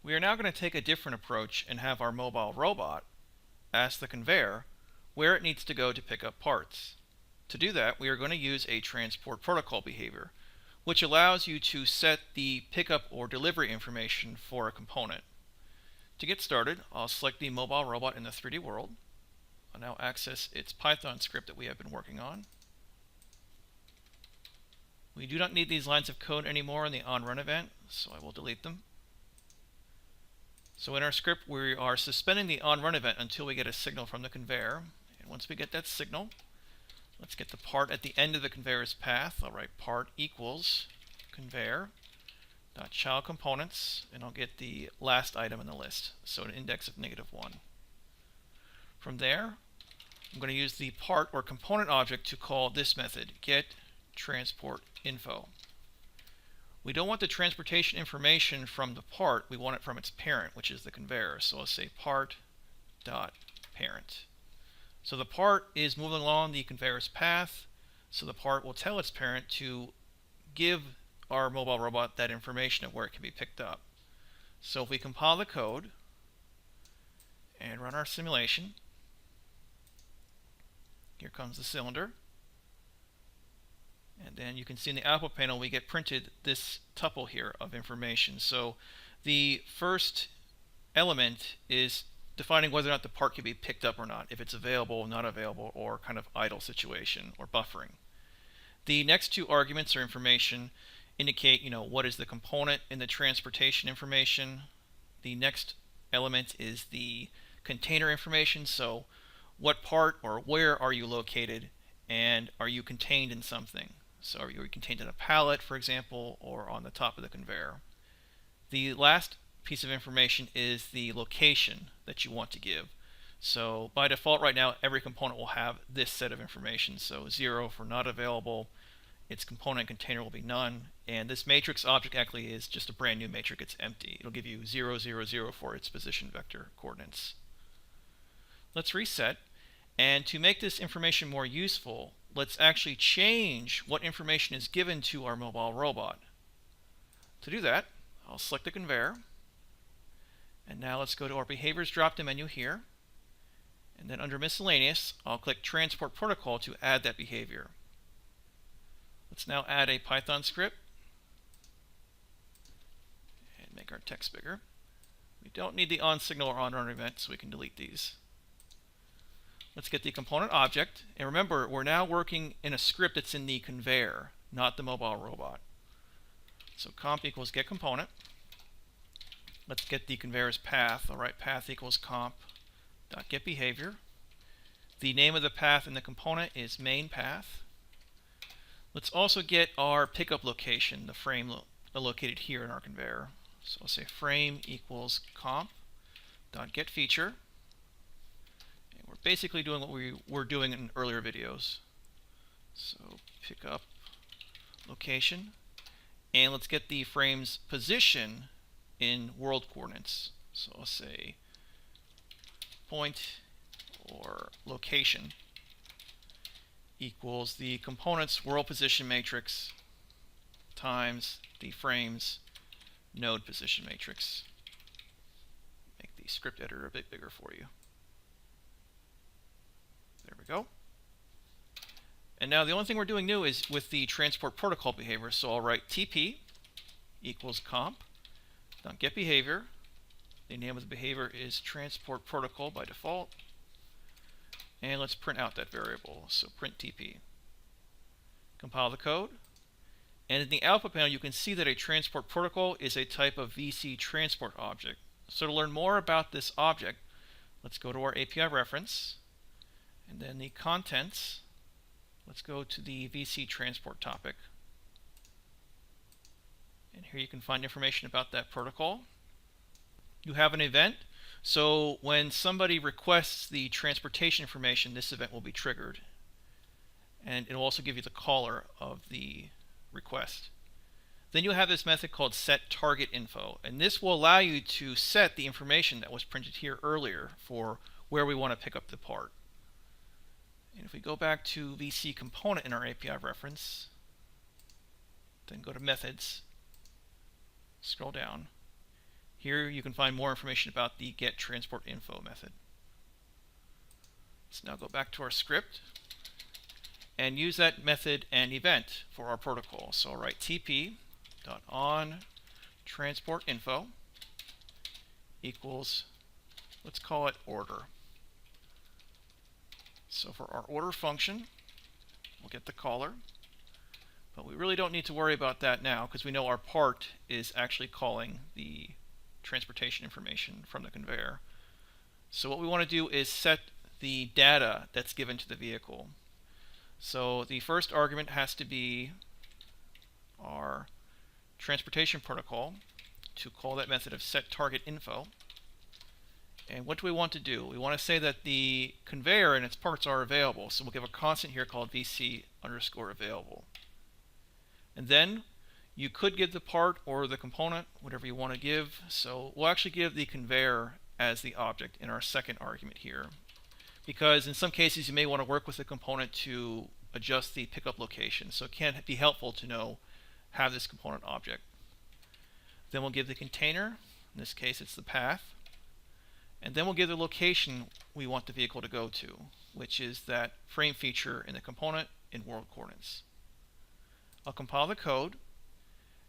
We are now going to take a different approach and have our mobile robot ask the conveyor where it needs to go to pick up parts. To do that, we are going to use a transport protocol behavior, which allows you to set the pickup or delivery information for a component. To get started, I'll select the mobile robot in the 3D world. I'll now access its Python script that we have been working on. We do not need these lines of code anymore in the onRun event, so I will delete them. So in our script, we are suspending the onRun event until we get a signal from the conveyor. And once we get that signal, let's get the part at the end of the conveyor's path. I'll write part equals conveyor.child components, and I'll get the last item in the list, so an index of -1. From there, I'm going to use the part or component object to call this method, getTransportInfo. We don't want the transportation information from the part, we want it from its parent, which is the conveyor. So I'll say part.parent. So the part is moving along the conveyor's path, so the part will tell its parent to give our mobile robot that information of where it can be picked up. So if we compile the code and run our simulation, here comes the cylinder. And then you can see in the output panel we get printed this tuple here of information. So the first element is defining whether or not the part can be picked up or not, if it's available, not available, or kind of idle situation or buffering. The next two arguments or information indicate, what is the component in the transportation information. The next element is the container information, so what part or where are you located, and are you contained in something? So are you contained in a pallet, for example, or on the top of the conveyor? The last piece of information is the location that you want to give. So by default right now, every component will have this set of information. So 0 for not available, its component container will be none, and this matrix object actually is just a brand new matrix, it's empty. It'll give you 0, 0, 0 for its position vector coordinates. Let's reset, and to make this information more useful, let's actually change what information is given to our mobile robot. To do that, I'll select the conveyor, and now let's go to our behaviors drop-down menu here, and then under miscellaneous, I'll click transport protocol to add that behavior. Let's now add a Python script and make our text bigger. We don't need the onSignal or onRun event, so we can delete these. Let's get the component object, and remember, we're now working in a script that's in the conveyor, not the mobile robot. So comp equals getComponent. Let's get the conveyor's path. I'll write path equals comp.getBehavior. The name of the path in the component is main-path. Let's also get our pickup location, the frame located here in our conveyor. So I'll say frame equals comp.getFeature. We're basically doing what we were doing in earlier videos. So pick up location, and let's get the frame's position in world coordinates. So I'll say point or location equals the component's world position matrix times the frame's node position matrix. Make the script editor a bit bigger for you. There we go. And now the only thing we're doing new is with the transport protocol behavior. So I'll write TP equals comp.getBehavior. The name of the behavior is transport protocol by default. And let's print out that variable. So print TP. Compile the code. And in the output panel, you can see that a transport protocol is a type of VC transport object. So to learn more about this object, let's go to our API reference. And then the contents, let's go to the VC transport topic. And here you can find information about that protocol. You have an event, so when somebody requests the transportation information, this event will be triggered. And it will also give you the caller of the request. Then you have this method called setTargetInfo, and this will allow you to set the information that was printed here earlier for where we want to pick up the part. And if we go back to VC component in our API reference, then go to methods, scroll down. Here you can find more information about the getTransportInfo method. Let's now go back to our script and use that method and event for our protocol. So I'll write tp.onTransportInfo equals, let's call it order. So for our order function, we'll get the caller, but we really don't need to worry about that now because we know our part is actually calling the transportation information from the conveyor. So what we want to do is set the data that's given to the vehicle. So the first argument has to be our transportation protocol to call that method of setTargetInfo. And what do we want to do? We want to say that the conveyor and its parts are available. So we'll give a constant here called VC_available. And then you could give the part or the component, whatever you want to give. So we'll actually give the conveyor as the object in our second argument here, because in some cases you may want to work with the component to adjust the pickup location. So it can be helpful to have this component object. Then we'll give the container, in this case it's the path, and then we'll give the location we want the vehicle to go to, which is that frame feature in the component in world coordinates. I'll compile the code,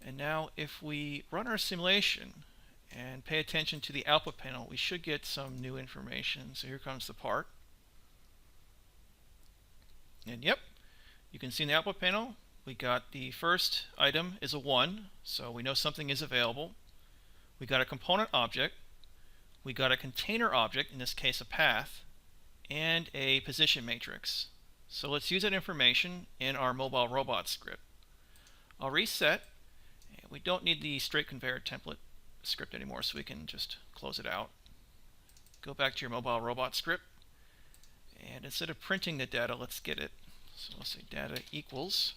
and now if we run our simulation and pay attention to the output panel, we should get some new information. So here comes the part. And yep, you can see in the output panel, we got the first item is a 1, so we know something is available. We got a component object, we got a container object, in this case a path, and a position matrix. So let's use that information in our mobile robot script. I'll reset. We don't need the straight conveyor template script anymore, so we can just close it out. Go back to your mobile robot script, and instead of printing the data, let's get it. So let's say data equals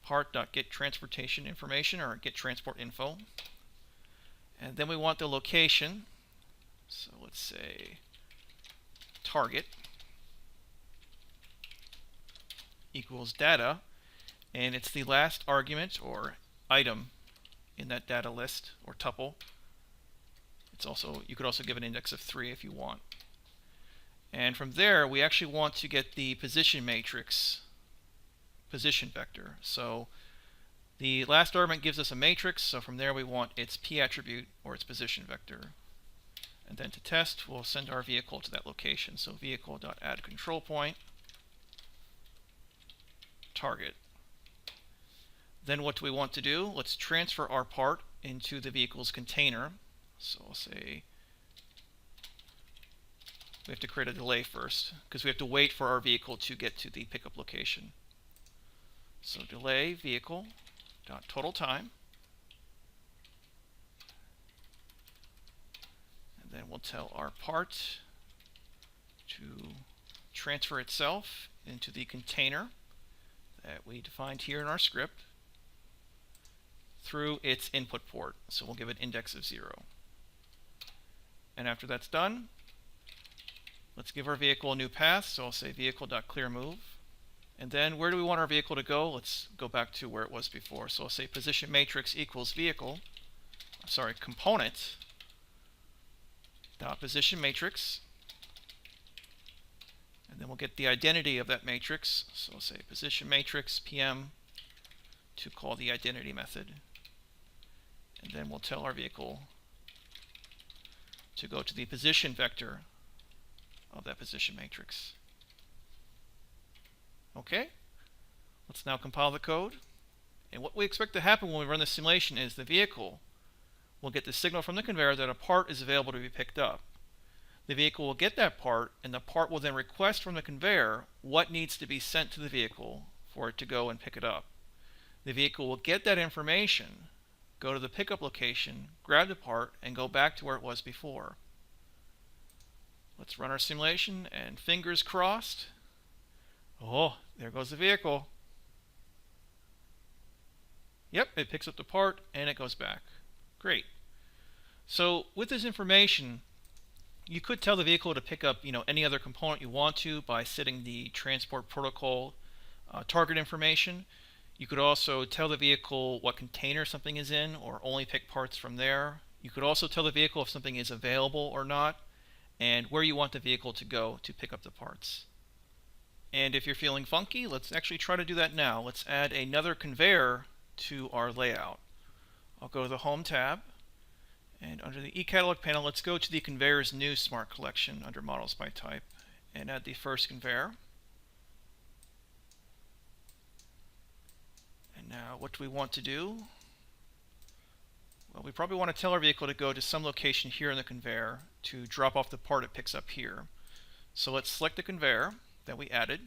part.getTransportationInformation or getTransportInfo, and then we want the location. So let's say target equals data, and it's the last argument or item in that data list or tuple. It's also, you could also give an index of 3 if you want. And from there we actually want to get the position matrix position vector. So the last argument gives us a matrix, so from there we want its p attribute or its position vector. And then to test, we'll send our vehicle to that location. So vehicle.addControlPoint target. Then what do we want to do? Let's transfer our part into the vehicle's container. So I'll say we have to create a delay first because we have to wait for our vehicle to get to the pickup location. So delay vehicle.totalTime. And then we'll tell our part to transfer itself into the container that we defined here in our script through its input port. So we'll give it index of 0. And after that's done, let's give our vehicle a new path. So I'll say vehicle.clearMove. And then where do we want our vehicle to go? Let's go back to where it was before. So I'll say position matrix equals component dot position matrix. And then we'll get the identity of that matrix. So I'll say position matrix PM to call the identity method. And then we'll tell our vehicle to go to the position vector of that position matrix. Okay, let's now compile the code. And what we expect to happen when we run the simulation is the vehicle will get the signal from the conveyor that a part is available to be picked up. The vehicle will get that part, and the part will then request from the conveyor what needs to be sent to the vehicle for it to go and pick it up. The vehicle will get that information, go to the pickup location, grab the part, and go back to where it was before. Let's run our simulation, and fingers crossed. Oh, there goes the vehicle. Yep, it picks up the part and it goes back. Great. So with this information, you could tell the vehicle to pick up any other component you want to by setting the transport protocol target information. You could also tell the vehicle what container something is in or only pick parts from there. You could also tell the vehicle if something is available or not, and where you want the vehicle to go to pick up the parts. And if you're feeling funky, let's actually try to do that now. Let's add another conveyor to our layout. I'll go to the Home tab, and under the eCatalog panel, let's go to the Conveyors New Smart Collection under Models by Type, and add the first conveyor. And now what do we want to do? Well, we probably want to tell our vehicle to go to some location here in the conveyor to drop off the part it picks up here. So let's select the conveyor that we added.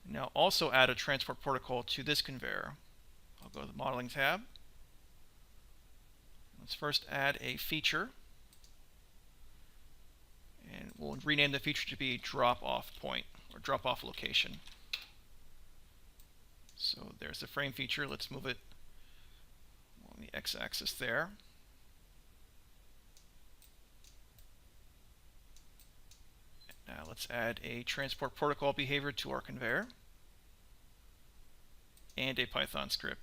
Now also add a transport protocol to this conveyor. I'll go to the Modeling tab. Let's first add a feature, and we'll rename the feature to be drop-off point or drop-off location. So there's the frame feature. Let's move it on the x-axis there. Now let's add a transport protocol behavior to our conveyor and a Python script.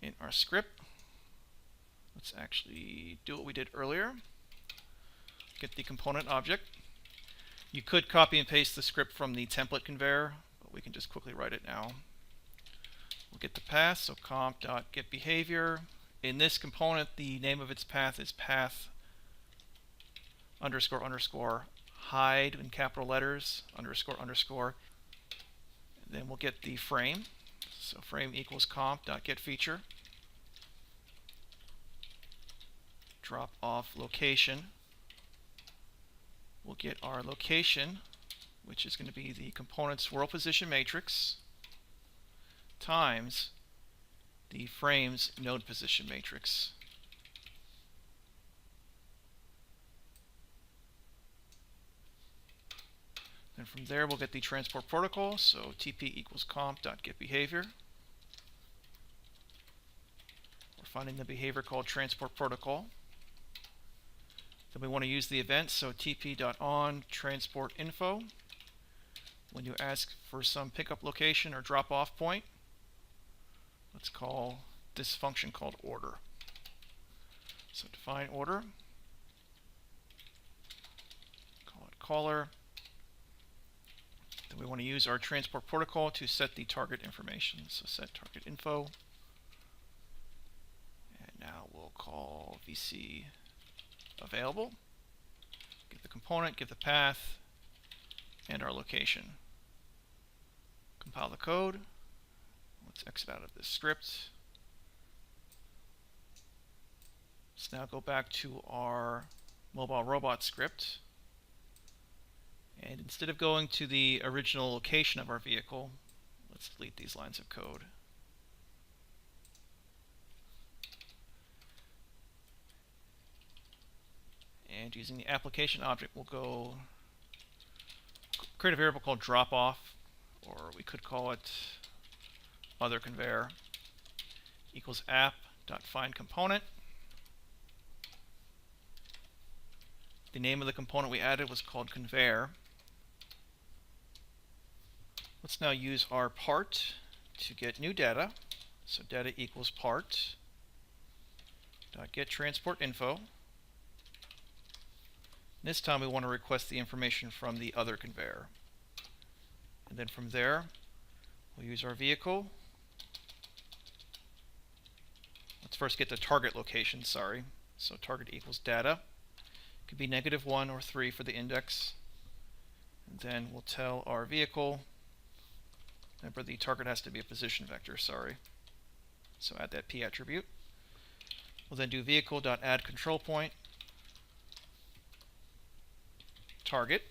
In our script, let's actually do what we did earlier. Get the component object. You could copy and paste the script from the template conveyor, but we can just quickly write it now. We'll get the path, so comp.getBehavior. In this component, the name of its path is path underscore underscore hide in capital letters underscore underscore. And then we'll get the frame. So frame equals comp.getFeature. Drop off location. We'll get our location, which is going to be the component's world position matrix times the frame's node position matrix. And from there we'll get the transport protocol, so TP equals comp.getBehavior. We're finding the behavior called transport protocol. Then we want to use the event, so tp.onTransportInfo. When you ask for some pickup location or drop-off point, let's call this function called order. So define order, call it caller. Then we want to use our transport protocol to set the target information. So set target info. And now we'll call VC available. Give the component, give the path, and our location. Compile the code. Let's exit out of this script. Let's now go back to our mobile robot script. And instead of going to the original location of our vehicle, let's delete these lines of code. And using the application object, we'll go create a variable called drop-off, or we could call it other conveyor equals app.findComponent. The name of the component we added was called conveyor. Let's now use our part to get new data. So data equals part dot get transport info. This time we want to request the information from the other conveyor. And then from there, we'll use our vehicle. Let's first get the target location, sorry. So target equals data. It could be -1 or 3 for the index. And then we'll tell our vehicle, remember the target has to be a position vector, sorry. So add that P attribute. We'll then do vehicle.addControlPoint target,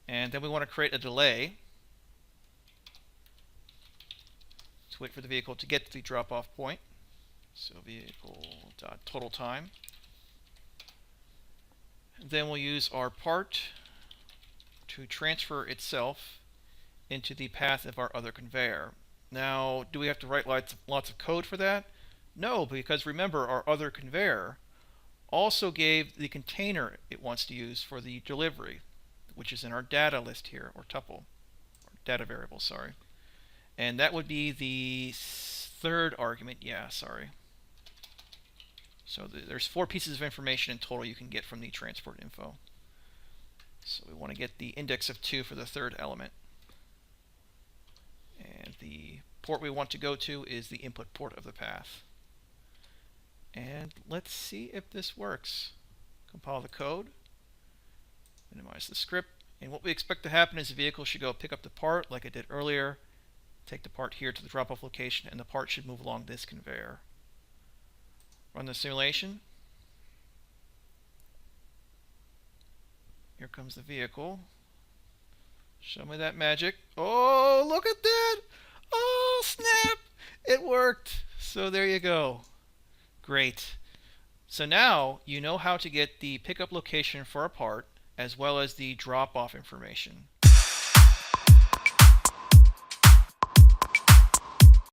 and then we want to create a delay to wait for the vehicle to get to the drop-off point. So vehicle.totalTime. Then we'll use our part to transfer itself into the path of our other conveyor. Now, do we have to write lots of code for that? No, because remember, our other conveyor also gave the container it wants to use for the delivery, which is in our data list here, or tuple, or data variable, sorry. And that would be the third argument. Yeah, sorry. So there's 4 pieces of information in total you can get from the transport info. So we want to get the index of 2 for the third element. And the port we want to go to is the input port of the path. And let's see if this works. Compile the code, minimize the script, and what we expect to happen is the vehicle should go pick up the part like it did earlier, take the part here to the drop-off location, and the part should move along this conveyor. Run the simulation. Here comes the vehicle. Show me that magic. Oh, look at that! Oh, snap! It worked! So there you go. Great. So now you know how to get the pickup location for a part as well as the drop-off information.